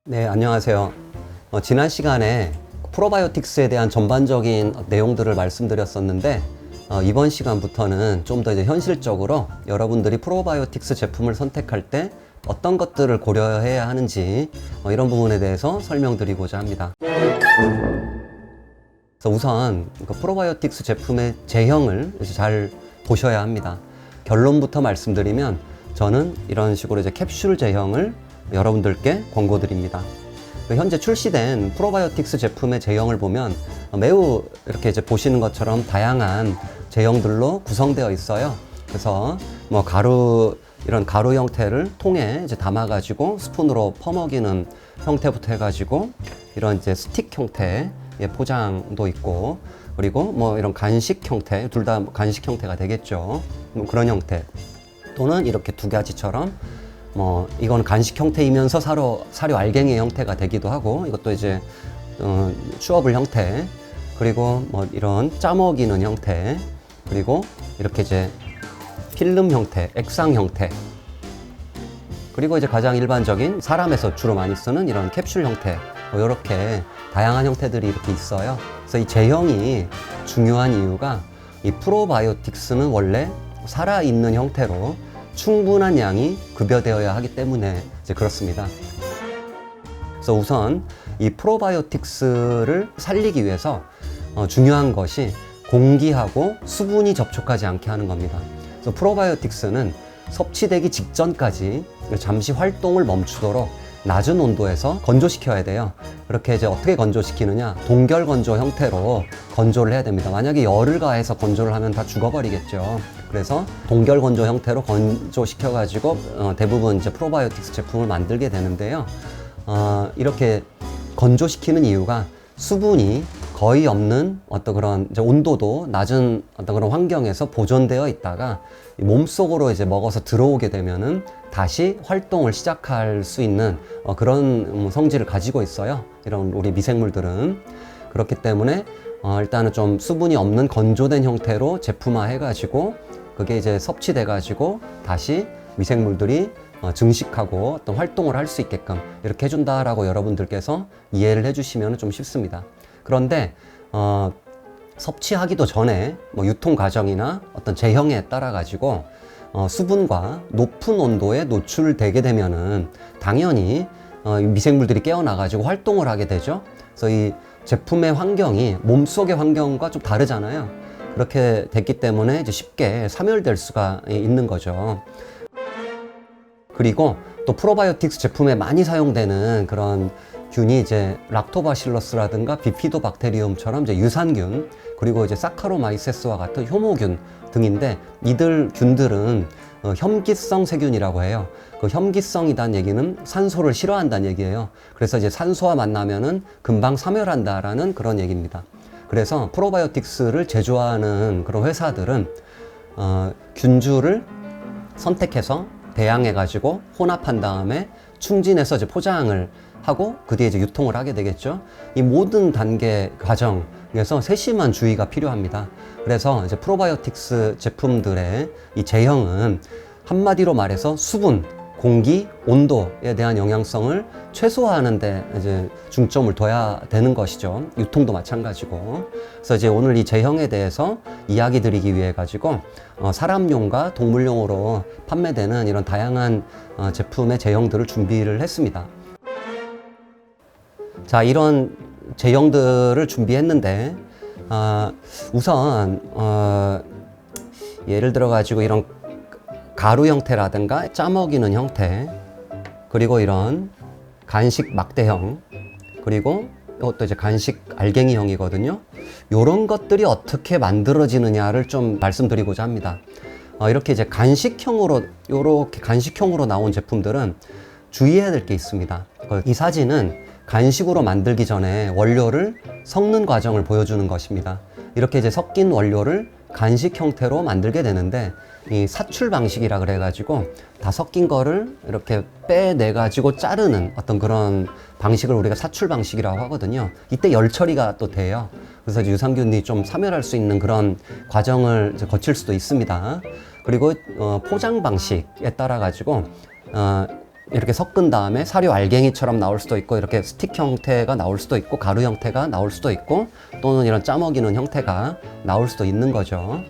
네, 안녕하세요. 지난 시간에 프로바이오틱스에 대한 전반적인 내용들을 말씀드렸었는데 이번 시간부터는 좀 더 이제 현실적으로 여러분들이 프로바이오틱스 제품을 선택할 때 어떤 것들을 고려해야 하는지 이런 부분에 대해서 설명드리고자 합니다. 그래서 우선 프로바이오틱스 제품의 제형을 잘 보셔야 합니다. 결론부터 말씀드리면 저는 이런 식으로 이제 캡슐 제형을 여러분들께 권고드립니다. 현재 출시된 프로바이오틱스 제품의 제형을 보면 매우 이렇게 이제 보시는 것처럼 다양한 제형들로 구성되어 있어요. 그래서 뭐 이런 가루 형태를 통에 이제 담아가지고 스푼으로 퍼먹이는 형태부터 해가지고 이런 이제 스틱 형태의 포장도 있고, 그리고 뭐 이런 간식 형태, 둘 다 간식 형태가 되겠죠. 뭐 그런 형태, 또는 이렇게 두 가지처럼 뭐 이건 간식 형태이면서 사료 알갱이 형태가 되기도 하고, 이것도 이제 추어블 형태, 그리고 뭐 이런 짜먹이는 형태, 그리고 이렇게 이제 필름 형태, 액상 형태, 그리고 이제 가장 일반적인 사람에서 주로 많이 쓰는 이런 캡슐 형태, 뭐 이렇게 다양한 형태들이 이렇게 있어요. 그래서 이 제형이 중요한 이유가, 이 프로바이오틱스는 원래 살아있는 형태로 충분한 양이 급여되어야 하기 때문에 이제 그렇습니다. 그래서 우선 이 프로바이오틱스를 살리기 위해서 중요한 것이 공기하고 수분이 접촉하지 않게 하는 겁니다. 그래서 프로바이오틱스는 섭취되기 직전까지 잠시 활동을 멈추도록 낮은 온도에서 건조시켜야 돼요. 그렇게 이제 어떻게 건조시키느냐, 동결 건조 형태로 건조를 해야 됩니다. 만약에 열을 가해서 건조를 하면 다 죽어버리겠죠. 그래서 동결 건조 형태로 건조시켜 가지고 대부분 이제 프로바이오틱스 제품을 만들게 되는데요. 이렇게 건조시키는 이유가 수분이 거의 없는 어떤 그런 이제 온도도 낮은 어떤 그런 환경에서 보존되어 있다가 몸속으로 이제 먹어서 들어오게 되면은 다시 활동을 시작할 수 있는 그런 성질을 가지고 있어요. 이런 우리 미생물들은. 그렇기 때문에 일단은 좀 수분이 없는 건조된 형태로 제품화 해가지고 그게 이제 섭취돼 가지고 다시 미생물들이 증식하고 어떤 활동을 할 수 있게끔 이렇게 해준다라고 여러분들께서 이해를 해주시면 좀 쉽습니다. 그런데 섭취하기도 전에 뭐 유통 과정이나 어떤 제형에 따라 가지고 수분과 높은 온도에 노출되게 되면은 당연히 미생물들이 깨어나 가지고 활동을 하게 되죠. 그래서 이 제품의 환경이 몸속의 환경과 좀 다르잖아요. 그렇게 됐기 때문에 이제 쉽게 사멸될 수가 있는 거죠. 그리고 또 프로바이오틱스 제품에 많이 사용되는 그런 균이 이제 락토바실러스라든가 비피도박테리움처럼 이제 유산균, 그리고 이제 사카로마이세스와 같은 효모균 등인데, 이들 균들은 혐기성 세균이라고 해요. 그 혐기성이란 얘기는 산소를 싫어한다는 얘기예요. 그래서 이제 산소와 만나면은 금방 사멸한다라는 그런 얘기입니다. 그래서 프로바이오틱스를 제조하는 그런 회사들은 균주를 선택해서 배양해 가지고 혼합한 다음에 충진해서 이제 포장을 하고 그 뒤에 이제 유통을 하게 되겠죠. 이 모든 단계 과정에서 세심한 주의가 필요합니다. 그래서 이제 프로바이오틱스 제품들의 이 제형은 한마디로 말해서 수분, 공기, 온도에 대한 영향성을 최소화하는 데 이제 중점을 둬야 되는 것이죠. 유통도 마찬가지고. 그래서 이제 오늘 이 제형에 대해서 이야기 드리기 위해 가지고 사람용과 동물용으로 판매되는 이런 다양한 제품의 제형들을 준비를 했습니다. 자, 이런 제형들을 준비했는데 우선 예를 들어 가지고 이런 가루 형태라든가 짜먹이는 형태, 그리고 이런 간식 막대형, 그리고 이것도 이제 간식 알갱이형이거든요. 이런 것들이 어떻게 만들어지느냐를 좀 말씀드리고자 합니다. 이렇게 이제 이렇게 간식형으로 나온 제품들은 주의해야 될 게 있습니다. 이 사진은 간식으로 만들기 전에 원료를 섞는 과정을 보여주는 것입니다. 이렇게 이제 섞인 원료를 간식 형태로 만들게 되는데, 이 사출 방식이라 그래가지고 다 섞인 거를 이렇게 빼내가지고 자르는 어떤 그런 방식을 우리가 사출 방식이라고 하거든요. 이때 열 처리가 또 돼요. 그래서 유산균이 좀 사멸할 수 있는 그런 과정을 이제 거칠 수도 있습니다. 그리고 포장 방식에 따라 가지고 이렇게 섞은 다음에 사료 알갱이처럼 나올 수도 있고, 이렇게 스틱 형태가 나올 수도 있고, 가루 형태가 나올 수도 있고, 또는 이런 짜먹이는 형태가 나올 수도 있는 거죠.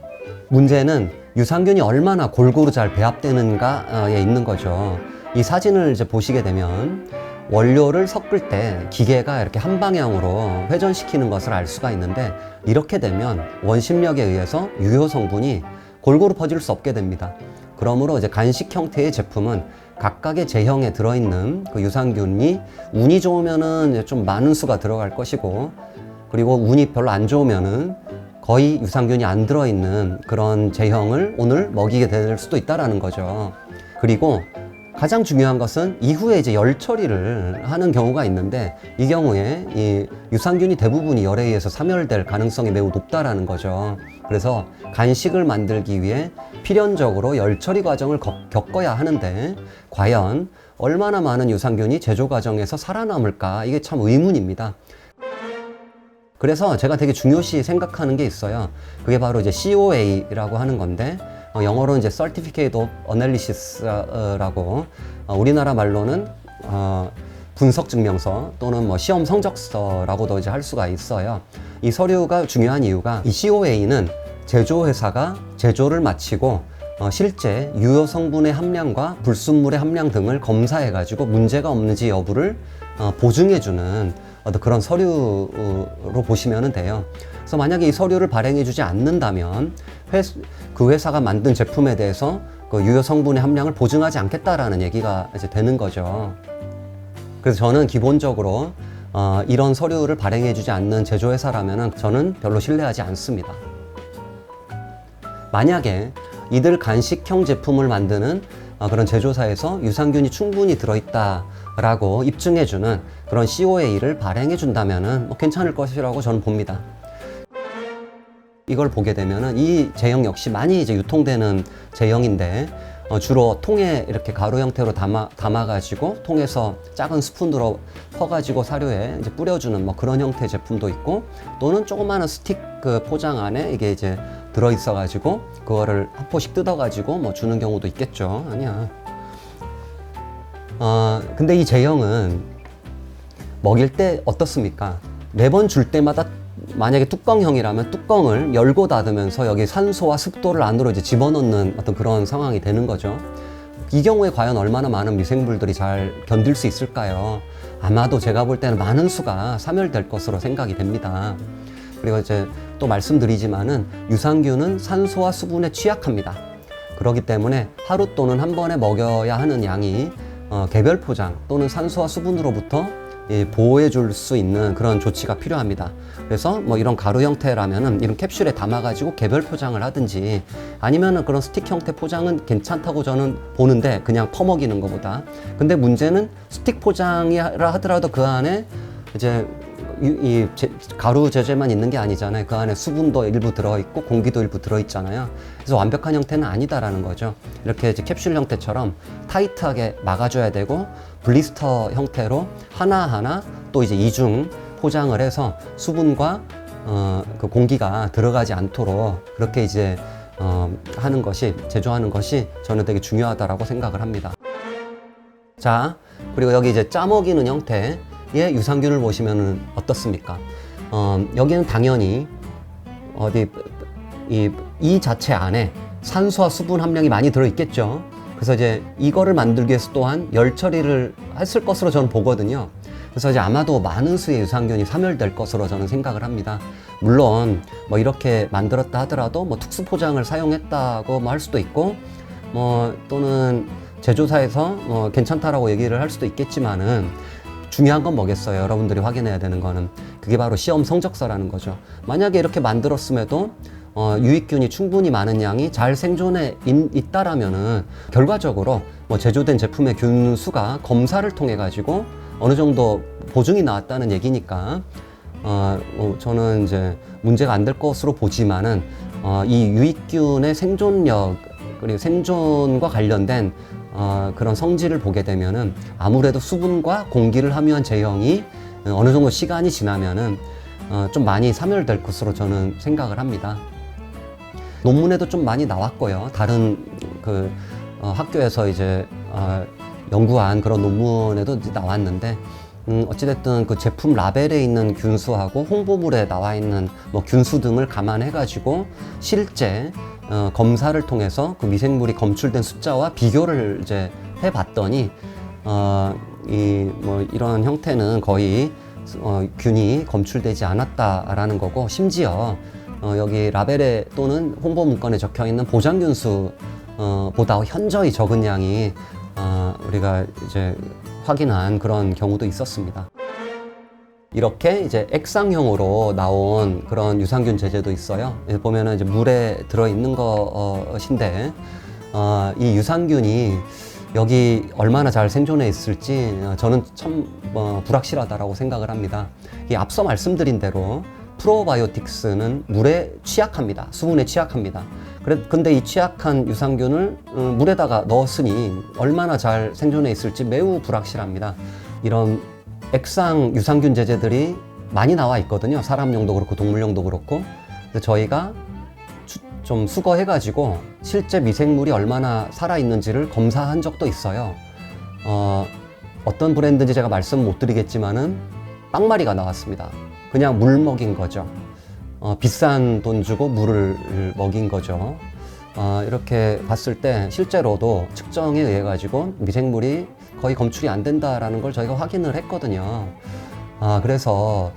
문제는 유산균이 얼마나 골고루 잘 배합되는가에 있는 거죠. 이 사진을 이제 보시게 되면 원료를 섞을 때 기계가 이렇게 한 방향으로 회전시키는 것을 알 수가 있는데, 이렇게 되면 원심력에 의해서 유효 성분이 골고루 퍼질 수 없게 됩니다. 그러므로 이제 간식 형태의 제품은 각각의 제형에 들어있는 그 유산균이 운이 좋으면은 좀 많은 수가 들어갈 것이고, 그리고 운이 별로 안 좋으면은 거의 유산균이 안 들어있는 그런 제형을 오늘 먹이게 될 수도 있다라는 거죠. 그리고 가장 중요한 것은 이후에 이제 열 처리를 하는 경우가 있는데, 이 경우에 이 유산균이 대부분이 열에 의해서 사멸될 가능성이 매우 높다라는 거죠. 그래서 간식을 만들기 위해 필연적으로 열 처리 과정을 겪어야 하는데, 과연 얼마나 많은 유산균이 제조 과정에서 살아남을까? 이게 참 의문입니다. 그래서 제가 되게 중요시 생각하는 게 있어요. 그게 바로 이제 COA라고 하는 건데, 영어로는 이제 Certificate of Analysis라고, 우리나라 말로는 분석 증명서 또는 뭐 시험 성적서라고도 이제 할 수가 있어요. 이 서류가 중요한 이유가, 이 COA는 제조회사가 제조를 마치고 실제 유효 성분의 함량과 불순물의 함량 등을 검사해 가지고 문제가 없는지 여부를 보증해주는 그런 서류로 보시면 돼요. 그래서 만약에 이 서류를 발행해주지 않는다면 그 회사가 만든 제품에 대해서 그 유효 성분의 함량을 보증하지 않겠다라는 얘기가 이제 되는 거죠. 그래서 저는 기본적으로 이런 서류를 발행해주지 않는 제조회사라면 저는 별로 신뢰하지 않습니다. 만약에 이들 간식형 제품을 만드는 그런 제조사에서 유산균이 충분히 들어있다라고 입증해주는 그런 COA를 발행해준다면 뭐 괜찮을 것이라고 저는 봅니다. 이걸 보게 되면은 이 제형 역시 많이 이제 유통되는 제형인데, 주로 통에 이렇게 가루 형태로 담아가지고 통에서 작은 스푼으로 퍼가지고 사료에 이제 뿌려주는 뭐 그런 형태의 제품도 있고, 또는 조그마한 스틱 그 포장 안에 이게 이제 들어있어가지고 그거를 한 포씩 뜯어가지고 뭐 주는 경우도 있겠죠. 아니야. 근데 이 제형은 먹일 때 어떻습니까? 매번 줄 때마다 만약에 뚜껑형이라면 뚜껑을 열고 닫으면서 여기 산소와 습도를 안으로 이제 집어넣는 어떤 그런 상황이 되는 거죠. 이 경우에 과연 얼마나 많은 미생물들이 잘 견딜 수 있을까요? 아마도 제가 볼 때는 많은 수가 사멸될 것으로 생각이 됩니다. 그리고 이제 또 말씀드리지만은 유산균은 산소와 수분에 취약합니다. 그렇기 때문에 하루 또는 한 번에 먹여야 하는 양이 개별 포장 또는 산소와 수분으로부터 보호해 줄 수 있는 그런 조치가 필요합니다. 그래서 뭐 이런 가루 형태라면은 이런 캡슐에 담아가지고 개별 포장을 하든지, 아니면은 그런 스틱 형태 포장은 괜찮다고 저는 보는데, 그냥 퍼먹이는 것보다. 근데 문제는 스틱 포장이라 하더라도 그 안에 이제 가루 제제만 있는 게 아니잖아요. 그 안에 수분도 일부 들어있고 공기도 일부 들어있잖아요. 그래서 완벽한 형태는 아니다라는 거죠. 이렇게 이제 캡슐 형태처럼 타이트하게 막아줘야 되고, 블리스터 형태로 하나하나 또 이제 이중 포장을 해서 수분과 그 공기가 들어가지 않도록 그렇게 이제 하는 것이, 제조하는 것이 저는 되게 중요하다라고 생각을 합니다. 자, 그리고 여기 이제 짜먹이는 형태의 유산균을 보시면 어떻습니까? 여기는 당연히 이 자체 안에 산소와 수분 함량이 많이 들어있겠죠. 그래서 이제 이거를 만들기 위해서 또한 열 처리를 했을 것으로 저는 보거든요. 그래서 이제 아마도 많은 수의 유산균이 사멸될 것으로 저는 생각을 합니다. 물론 뭐 이렇게 만들었다 하더라도 뭐 특수 포장을 사용했다고 뭐 할 수도 있고, 뭐 또는 제조사에서 뭐 괜찮다라고 얘기를 할 수도 있겠지만은, 중요한 건 뭐겠어요? 여러분들이 확인해야 되는 거는 그게 바로 시험 성적서라는 거죠. 만약에 이렇게 만들었음에도 유익균이 충분히 많은 양이 잘 생존해 있다라면은 결과적으로 뭐 제조된 제품의 균 수가 검사를 통해 가지고 어느 정도 보증이 나왔다는 얘기니까 저는 이제 문제가 안 될 것으로 보지만은 이 유익균의 생존력 그리고 생존과 관련된 그런 성질을 보게 되면은 아무래도 수분과 공기를 함유한 제형이 어느 정도 시간이 지나면은 좀 많이 사멸될 것으로 저는 생각을 합니다. 논문에도 좀 많이 나왔고요. 다른 그 학교에서 이제 연구한 그런 논문에도 나왔는데, 어찌됐든 그 제품 라벨에 있는 균수하고 홍보물에 나와 있는 뭐 균수 등을 감안해가지고 실제 검사를 통해서 그 미생물이 검출된 숫자와 비교를 이제 해봤더니 이런 형태는 거의 균이 검출되지 않았다라는 거고, 심지어 여기 라벨에 또는 홍보 문건에 적혀 있는 보장균수 보다 현저히 적은 양이 우리가 이제 확인한 그런 경우도 있었습니다. 이렇게 이제 액상형으로 나온 그런 유산균 제제도 있어요. 보면은 이제 물에 들어있는 것인데, 이 유산균이 여기 얼마나 잘 생존해 있을지 저는 참 불확실하다라고 생각을 합니다. 이 앞서 말씀드린 대로 프로바이오틱스는 물에 취약합니다. 수분에 취약합니다. 근데 이 취약한 유산균을 물에다가 넣었으니 얼마나 잘 생존해 있을지 매우 불확실합니다. 이런 액상 유산균 제제들이 많이 나와 있거든요. 사람용도 그렇고 동물용도 그렇고. 저희가 좀 수거해가지고 실제 미생물이 얼마나 살아있는지를 검사한 적도 있어요. 어떤 브랜드인지 제가 말씀 못 드리겠지만은 빵마리가 나왔습니다. 그냥 물 먹인 거죠. 비싼 돈 주고 물을 먹인 거죠. 이렇게 봤을 때 실제로도 측정에 의해 가지고 미생물이 거의 검출이 안 된다라는 걸 저희가 확인을 했거든요. 그래서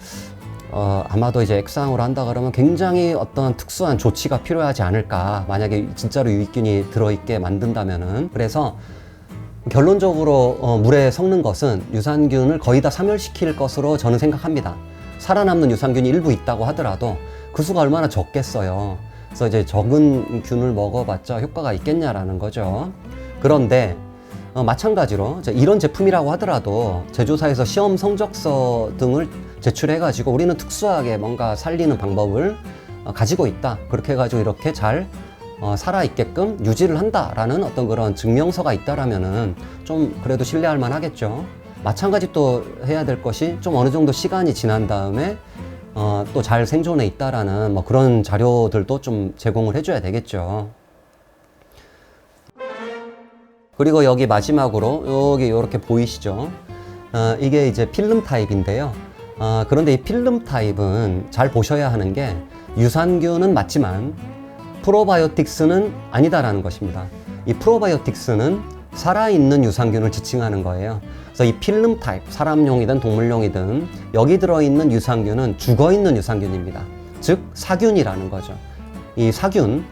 아마도 이제 액상으로 한다 그러면 굉장히 어떤 특수한 조치가 필요하지 않을까, 만약에 진짜로 유익균이 들어있게 만든다면은. 그래서 결론적으로 물에 섞는 것은 유산균을 거의 다 사멸시킬 것으로 저는 생각합니다. 살아남는 유산균이 일부 있다고 하더라도 그 수가 얼마나 적겠어요. 그래서 이제 적은 균을 먹어봤자 효과가 있겠냐라는 거죠. 그런데 마찬가지로 이런 제품이라고 하더라도 제조사에서 시험 성적서 등을 제출해가지고 우리는 특수하게 뭔가 살리는 방법을 가지고 있다, 그렇게 해가지고 이렇게 잘 살아있게끔 유지를 한다라는 어떤 그런 증명서가 있다라면은 좀 그래도 신뢰할 만하겠죠. 마찬가지 또 해야 될 것이 좀 어느 정도 시간이 지난 다음에 또 잘 생존해 있다라는 뭐 그런 자료들도 좀 제공을 해줘야 되겠죠. 그리고 여기 마지막으로 여기 이렇게 보이시죠? 이게 이제 필름 타입인데요. 그런데 이 필름 타입은 잘 보셔야 하는 게 유산균은 맞지만 프로바이오틱스는 아니다라는 것입니다. 이 프로바이오틱스는 살아있는 유산균을 지칭하는 거예요. 그래서 이 필름 타입, 사람용이든 동물용이든 여기 들어있는 유산균은 죽어있는 유산균입니다. 즉 사균이라는 거죠. 이 사균은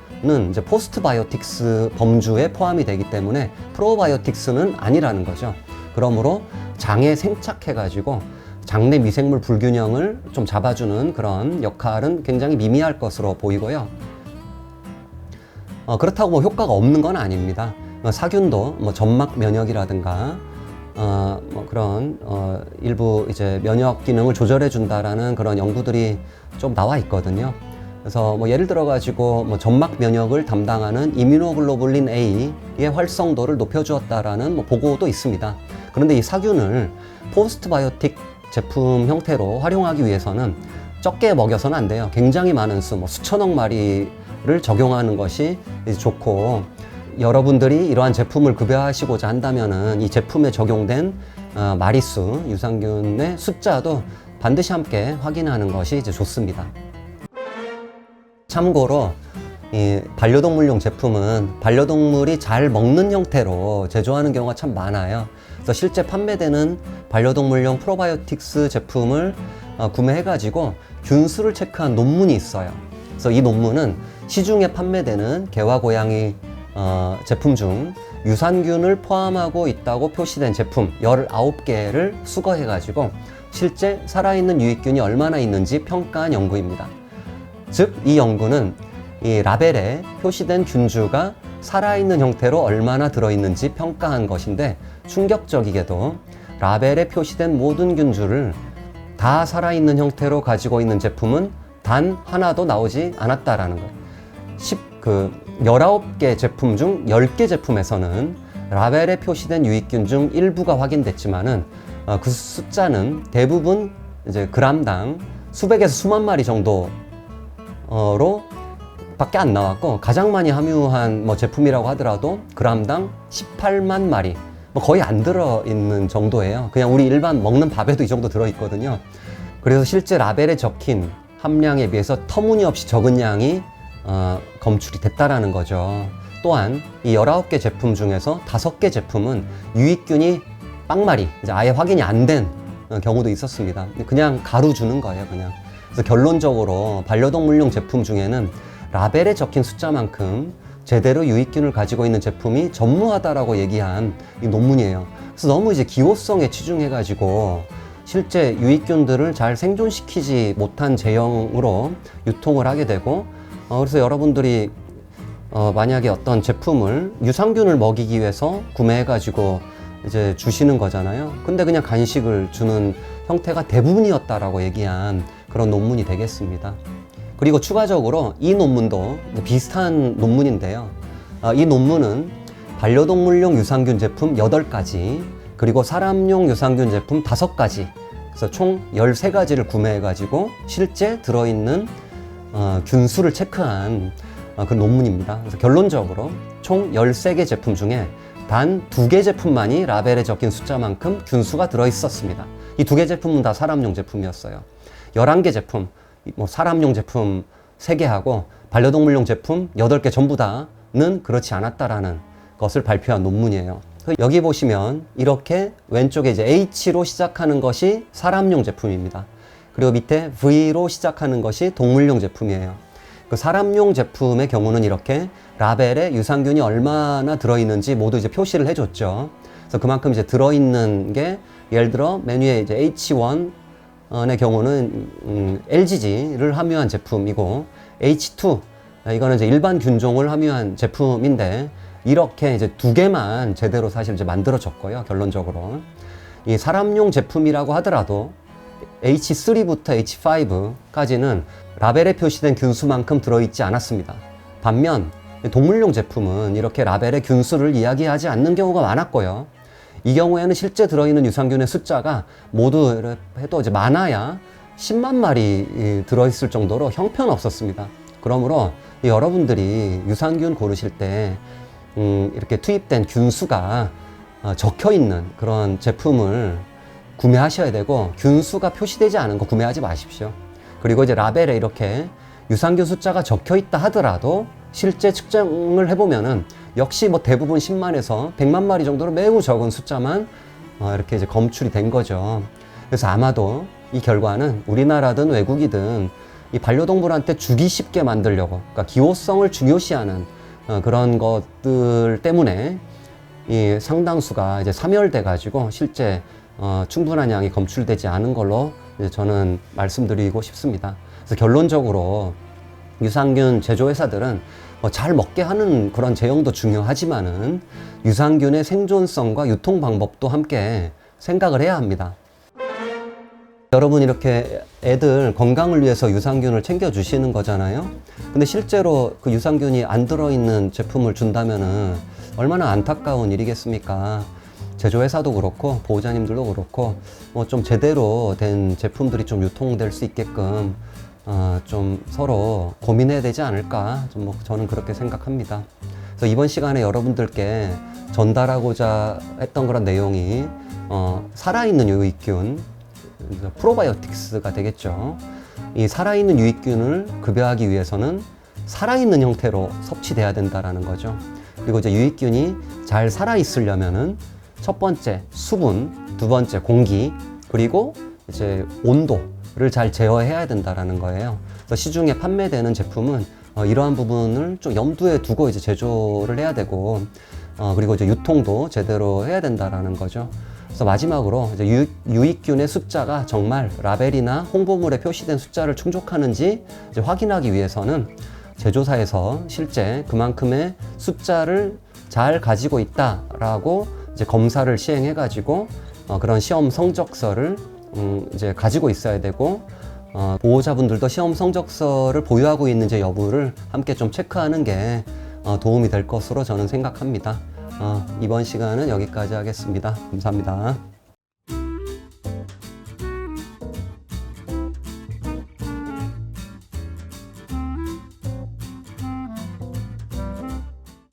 이제 포스트바이오틱스 범주에 포함이 되기 때문에 프로바이오틱스는 아니라는 거죠. 그러므로 장에 생착해가지고 장내 미생물 불균형을 좀 잡아주는 그런 역할은 굉장히 미미할 것으로 보이고요. 그렇다고 뭐 효과가 없는 건 아닙니다. 사균도 뭐 점막 면역이라든가 뭐 그런 일부 이제 면역 기능을 조절해 준다라는 그런 연구들이 좀 나와 있거든요. 그래서 뭐 예를 들어 가지고 뭐 점막 면역을 담당하는 이뮤노글로불린 A의 활성도를 높여 주었다라는 뭐 보고도 있습니다. 그런데 이 사균을 포스트바이오틱 제품 형태로 활용하기 위해서는 적게 먹여서는 안 돼요. 굉장히 많은 수, 뭐 수천억 마리를 적용하는 것이 좋고, 여러분들이 이러한 제품을 급여하시고자 한다면은 이 제품에 적용된 마리수, 유산균의 숫자도 반드시 함께 확인하는 것이 이제 좋습니다. 참고로 이 반려동물용 제품은 반려동물이 잘 먹는 형태로 제조하는 경우가 참 많아요. 그래서 실제 판매되는 반려동물용 프로바이오틱스 제품을 구매해가지고 균수를 체크한 논문이 있어요. 그래서 이 논문은 시중에 판매되는 개와 고양이 제품 중 유산균을 포함하고 있다고 표시된 제품 19개를 수거해가지고 실제 살아있는 유익균이 얼마나 있는지 평가한 연구입니다. 즉, 이 연구는 이 라벨에 표시된 균주가 살아있는 형태로 얼마나 들어있는지 평가한 것인데, 충격적이게도 라벨에 표시된 모든 균주를 다 살아있는 형태로 가지고 있는 제품은 단 하나도 나오지 않았다라는 거예요. 19개 제품 중 10개 제품에서는 라벨에 표시된 유익균 중 일부가 확인됐지만은 그 숫자는 대부분 이제 그람당 수백에서 수만 마리 정도로 밖에 안 나왔고, 가장 많이 함유한 뭐 제품이라고 하더라도 그람당 18만 마리, 뭐 거의 안 들어있는 정도예요. 그냥 우리 일반 먹는 밥에도 이 정도 들어있거든요. 그래서 실제 라벨에 적힌 함량에 비해서 터무니없이 적은 양이 검출이 됐다라는 거죠. 또한 이 19개 제품 중에서 5개 제품은 유익균이 빵말이 이제 아예 확인이 안 된 경우도 있었습니다. 그냥 가루 주는 거예요, 그냥. 그래서 결론적으로 반려동물용 제품 중에는 라벨에 적힌 숫자만큼 제대로 유익균을 가지고 있는 제품이 전무하다라고 얘기한 이 논문이에요. 그래서 너무 이제 기호성에 치중해가지고 실제 유익균들을 잘 생존시키지 못한 제형으로 유통을 하게 되고, 그래서 여러분들이 만약에 어떤 제품을 유산균을 먹이기 위해서 구매해가지고 이제 주시는 거잖아요. 근데 그냥 간식을 주는 형태가 대부분이었다라고 얘기한 그런 논문이 되겠습니다. 그리고 추가적으로 이 논문도 비슷한 논문인데요. 이 논문은 반려동물용 유산균 제품 8가지, 그리고 사람용 유산균 제품 5가지, 그래서 총 13가지를 구매해가지고 실제 들어있는 균수를 체크한 그 논문입니다. 그래서 결론적으로 총 13개 제품 중에 단 2개 제품만이 라벨에 적힌 숫자만큼 균수가 들어있었습니다. 이 2개 제품은 다 사람용 제품이었어요. 11개 제품, 뭐 사람용 제품 3개하고 반려동물용 제품 8개 전부 다는 그렇지 않았다라는 것을 발표한 논문이에요. 여기 보시면 이렇게 왼쪽에 이제 H로 시작하는 것이 사람용 제품입니다. 그리고 밑에 V로 시작하는 것이 동물용 제품이에요. 그 사람용 제품의 경우는 이렇게 라벨에 유산균이 얼마나 들어있는지 모두 이제 표시를 해줬죠. 그래서 그만큼 이제 들어있는 게 예를 들어 메뉴에 이제 H1의 경우는 LGG를 함유한 제품이고, H2 이거는 이제 일반 균종을 함유한 제품인데 이렇게 이제 2개만 제대로 사실 이제 만들어졌고요. 결론적으로 이 사람용 제품이라고 하더라도 H3부터 H5까지는 라벨에 표시된 균수만큼 들어있지 않았습니다. 반면 동물용 제품은 이렇게 라벨에 균수를 이야기하지 않는 경우가 많았고요. 이 경우에는 실제 들어있는 유산균의 숫자가 모두 해도 이제 많아야 10만 마리 들어있을 정도로 형편없었습니다. 그러므로 여러분들이 유산균 고르실 때 이렇게 투입된 균수가 적혀 있는 그런 제품을 구매하셔야 되고, 균수가 표시되지 않은 거 구매하지 마십시오. 그리고 이제 라벨에 이렇게 유산균 숫자가 적혀 있다 하더라도 실제 측정을 해보면은 역시 뭐 대부분 10만에서 100만 마리 정도로 매우 적은 숫자만 이렇게 이제 검출이 된 거죠. 그래서 아마도 이 결과는 우리나라든 외국이든 이 반려동물한테 주기 쉽게 만들려고, 그러니까 기호성을 중요시하는 그런 것들 때문에 이 상당수가 이제 사멸돼 가지고 실제 충분한 양이 검출되지 않은 걸로 이제 저는 말씀드리고 싶습니다. 그래서 결론적으로 유산균 제조회사들은 잘 먹게 하는 그런 제형도 중요하지만은 유산균의 생존성과 유통 방법도 함께 생각을 해야 합니다. 여러분 이렇게 애들 건강을 위해서 유산균을 챙겨 주시는 거잖아요. 근데 실제로 그 유산균이 안 들어있는 제품을 준다면은 얼마나 안타까운 일이겠습니까? 제조회사도 그렇고 보호자님들도 그렇고 뭐 좀 제대로 된 제품들이 좀 유통될 수 있게끔 좀 서로 고민해야 되지 않을까, 좀 뭐 저는 그렇게 생각합니다. 그래서 이번 시간에 여러분들께 전달하고자 했던 그런 내용이 살아있는 유익균, 프로바이오틱스가 되겠죠. 이 살아있는 유익균을 급여하기 위해서는 살아있는 형태로 섭취돼야 된다라는 거죠. 그리고 이제 유익균이 잘 살아있으려면은 첫 번째 수분, 두 번째 공기, 그리고 이제 온도를 잘 제어해야 된다라는 거예요. 그래서 시중에 판매되는 제품은 이러한 부분을 좀 염두에 두고 이제 제조를 해야 되고, 그리고 이제 유통도 제대로 해야 된다라는 거죠. 그래서 마지막으로 이제 유익균의 숫자가 정말 라벨이나 홍보물에 표시된 숫자를 충족하는지 이제 확인하기 위해서는 제조사에서 실제 그만큼의 숫자를 잘 가지고 있다라고 이제 검사를 시행해가지고 그런 시험 성적서를 이제 가지고 있어야 되고, 보호자분들도 시험 성적서를 보유하고 있는지 여부를 함께 좀 체크하는 게 도움이 될 것으로 저는 생각합니다. 이번 시간은 여기까지 하겠습니다. 감사합니다.